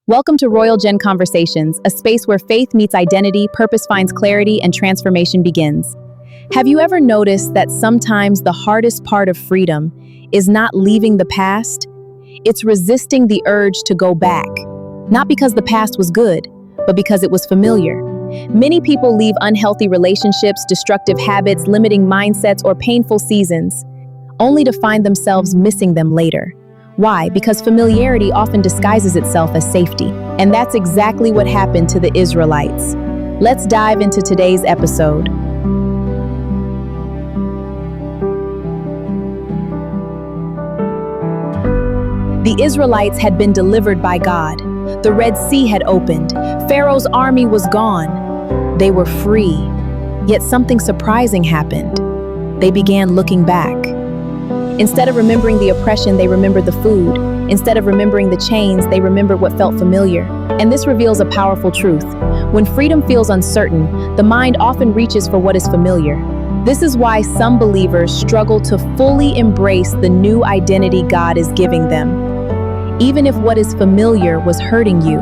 Welcome to Royal Gen Conversations, a space where faith meets identity, purpose finds clarity, and transformation begins. Have you ever noticed that sometimes the hardest part of freedom is not leaving the past? It's resisting the urge to go back. Not because the past was good, but because it was familiar. Many people leave unhealthy relationships, destructive habits, limiting mindsets, or painful seasons, only to find themselves missing them later. Why? Because familiarity often disguises itself as safety. And that's exactly what happened to the Israelites. Let's dive into today's episode. The Israelites had been delivered by God. The Red Sea had opened. Pharaoh's army was gone. They were free. Yet something surprising happened. They began looking back. Instead of remembering the oppression, they remembered the food. Instead of remembering the chains, they remembered what felt familiar. And this reveals a powerful truth. When freedom feels uncertain, the mind often reaches for what is familiar. This is why some believers struggle to fully embrace the new identity God is giving them, even if what is familiar was hurting you.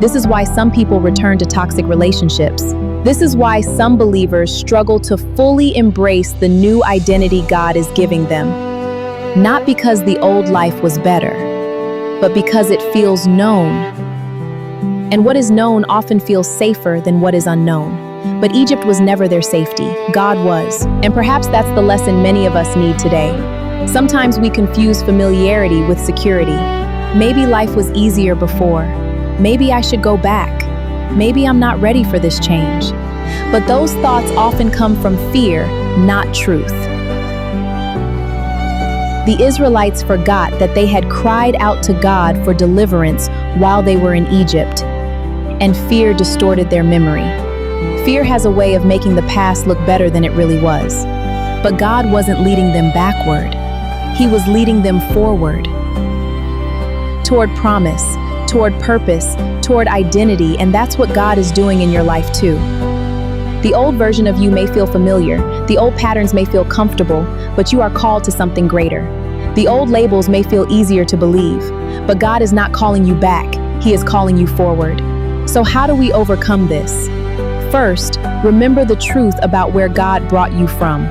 This is why some people return to toxic relationships. This is why some believers struggle to fully embrace the new identity God is giving them. Not because the old life was better, but because it feels known. And what is known often feels safer than what is unknown. But Egypt was never their safety. God was. And perhaps that's the lesson many of us need today. Sometimes we confuse familiarity with security. Maybe life was easier before. Maybe I should go back. Maybe I'm not ready for this change. But those thoughts often come from fear, not truth. The Israelites forgot that they had cried out to God for deliverance while they were in Egypt, and fear distorted their memory. Fear has a way of making the past look better than it really was. But God wasn't leading them backward. He was leading them forward. Toward promise, toward purpose, toward identity, and that's what God is doing in your life too. The old version of you may feel familiar, the old patterns may feel comfortable, but you are called to something greater. The old labels may feel easier to believe, but God is not calling you back, He is calling you forward. So how do we overcome this? First, remember the truth about where God brought you from.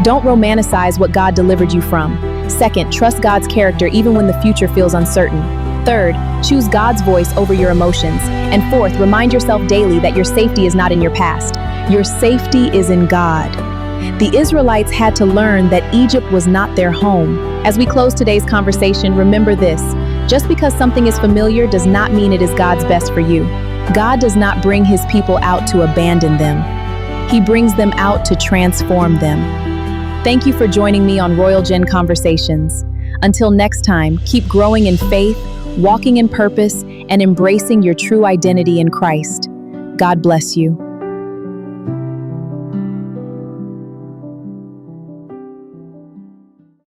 Don't romanticize what God delivered you from. Second, trust God's character even when the future feels uncertain. Third, choose God's voice over your emotions. And fourth, remind yourself daily that your safety is not in your past. Your safety is in God. The Israelites had to learn that Egypt was not their home. As we close today's conversation, remember this: just because something is familiar does not mean it is God's best for you. God does not bring His people out to abandon them. He brings them out to transform them. Thank you for joining me on Royal Gen Conversations. Until next time, keep growing in faith, walking in purpose, and embracing your true identity in Christ. God bless you.